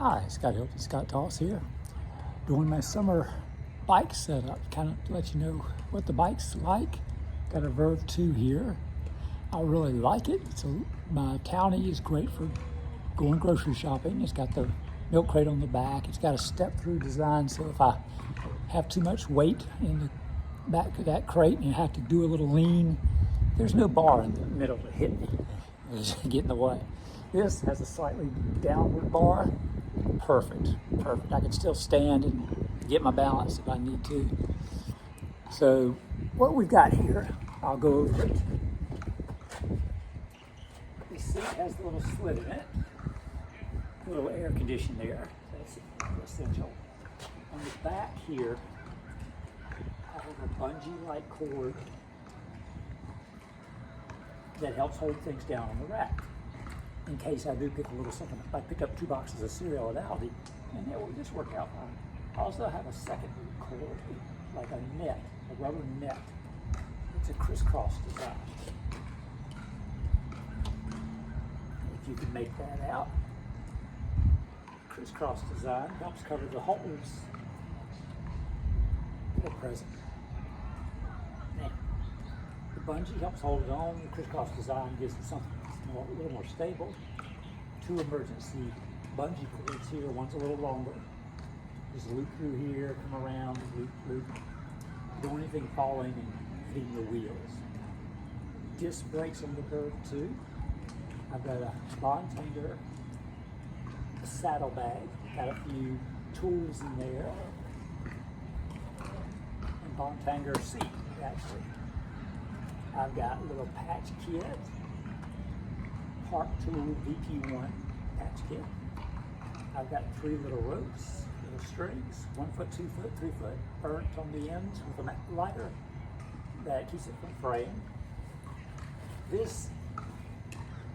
Hi, Scott Hylton, Scott Toss here, doing my summer bike setup, kind of to let you know what the bike's like. Got a Verve 2 here. I really like it. My Townie is great for going grocery shopping. It's got the milk crate on the back. It's got a step-through design, so if I have too much weight in the back of that crate and have to do a little lean, there's no bar in the middle to hit me, get in the way. This has a slightly downward bar. Perfect. I can still stand and get my balance if I need to. So what we've got here, I'll go over it. This seat has a little slit in it, a little air condition there. That's essential. On the back here, I have a bungee-like cord that helps hold things down on the rack, in case I do pick a little something. I picked up 2 boxes of cereal at Aldi, and it will just work out fine. I also have a second cord, like a net, a rubber net. It's a crisscross design. If you can make that out. Crisscross design helps cover the holes that are present. Now, the bungee helps hold it on. The crisscross design gives it something a little more stable. 2 emergency bungee cords here. One's a little longer. Just loop through here, come around, loop. Don't want anything falling and hitting the wheels. Disc brakes on the Verve 2. I've got a Bontanger saddlebag. Got a few tools in there. And Bontanger seat, actually. I've got a little patch kit. Park Tool VP1 patch kit. I've got 3 little ropes, little strings, 1 foot, 2 foot, 3 foot, burnt on the ends with a lighter that keeps it from fraying. This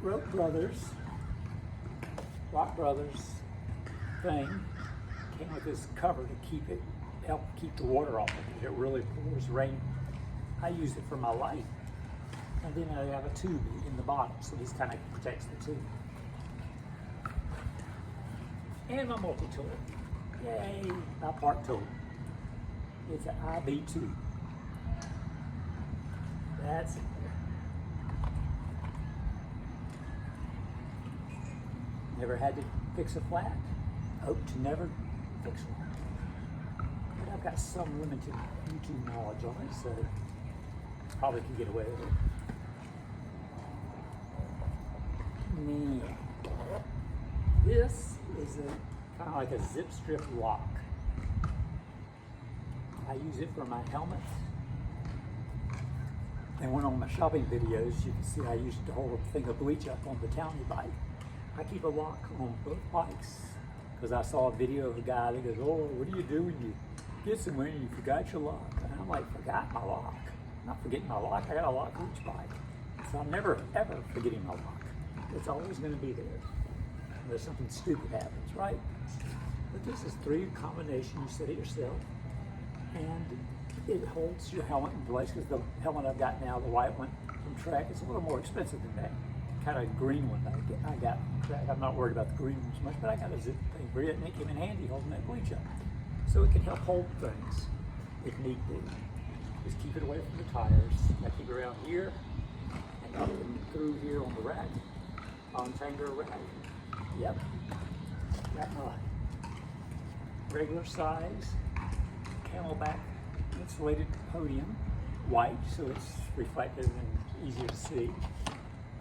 Rock Brothers thing came with this cover to help keep the water off it. It really pours rain. I use it for my light. And then I have a tube in the bottom, so this kind of protects the tube. And my multi-tool. Yay, my park tool. It's an IB2. That's it. Never had to fix a flat. Hope to never fix one. But I've got some limited YouTube knowledge on it, so probably can get away with it. This is kind of like a zip strip lock. I use it for my helmet. And one of my shopping videos, you can see I used it to hold a thing of bleach up on the Townie bike. I keep a lock on both bikes because I saw a video of a guy that goes, "Oh, what do you do when you get somewhere and you forgot your lock?" And I'm like, forgot my lock? I'm not forgetting my lock. I got a lock on each bike. So I'm never, ever forgetting my lock. It's always going to be there unless something stupid happens, right? But this is 3 combination. You set it yourself, and it holds your helmet in place because the helmet I've got now, the white one from Trek, is a little more expensive than that kind of green one I got from Trek. I'm not worried about the green one so much, but I got a zip thing for it, and it came in handy holding that bleach up. So it can help hold things if need be. Just keep it away from the tires. I keep it around here and up and through here on the rack. Bontanger rack. Yep. Got my regular size Camelback insulated podium, white, so it's reflective and easier to see.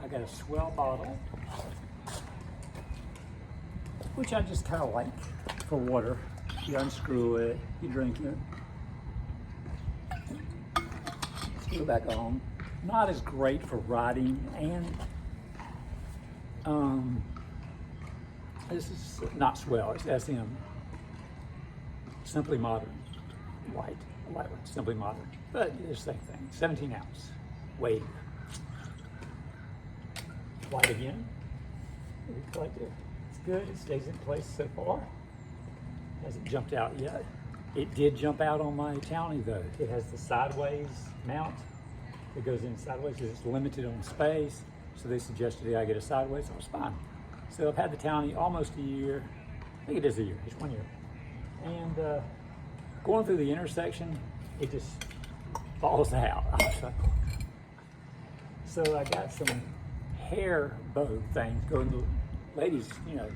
I got a swell bottle, which I just kind of like for water. You unscrew it, you drink it. Let's go back on. Not as great for riding, and this is not swell, it's SM. Simply Modern, white one, Simply Modern. But it's the same thing, 17 ounce, weight. White again, reflective. It's good, it stays in place so far. Hasn't jumped out yet. It did jump out on my Townie though. It has the sideways mount. It goes in sideways because it's limited on space. So they suggested I get a sideways, so it was fine. So I've had the Townie almost a year. I think it is a year. It's 1 year. And going through the intersection, it just falls out. So I got some hair bow things going to ladies, you know,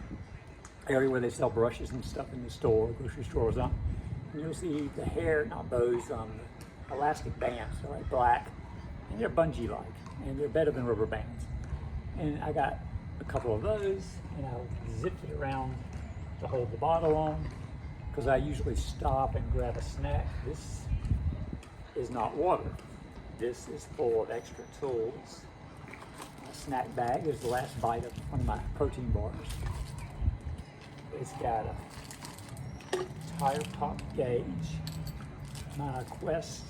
area where they sell brushes and stuff in the store, grocery stores. And you'll see the hair, not bows, elastic bands. They're like black, and they're bungee-like, and they're better than rubber bands. And I got a couple of those, and I zipped it around to hold the bottle on, because I usually stop and grab a snack. This is not water. This is full of extra tools. My snack bag is the last bite of one of my protein bars. It's got a tire pop gauge, my Quest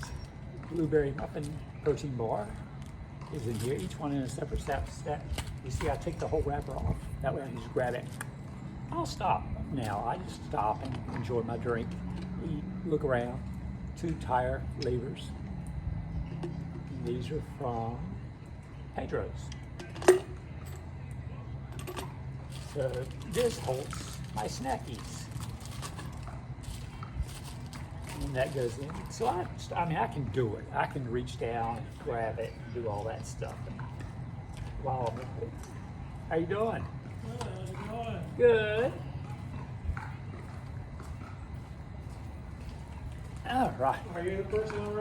blueberry muffin protein bar is in here, each one in a separate stack. You see I take the whole wrapper off, that way I can just grab it. I'll stop now. I just stop and enjoy my drink, eat, look around. 2 tire levers. These are from Pedro's. So this holds my snackies. And that goes in. So I mean, I can do it. I can reach down and grab it and do all that stuff. And while I'm at it. How you doing? Good, how's it going? Good. All right. Are you the person on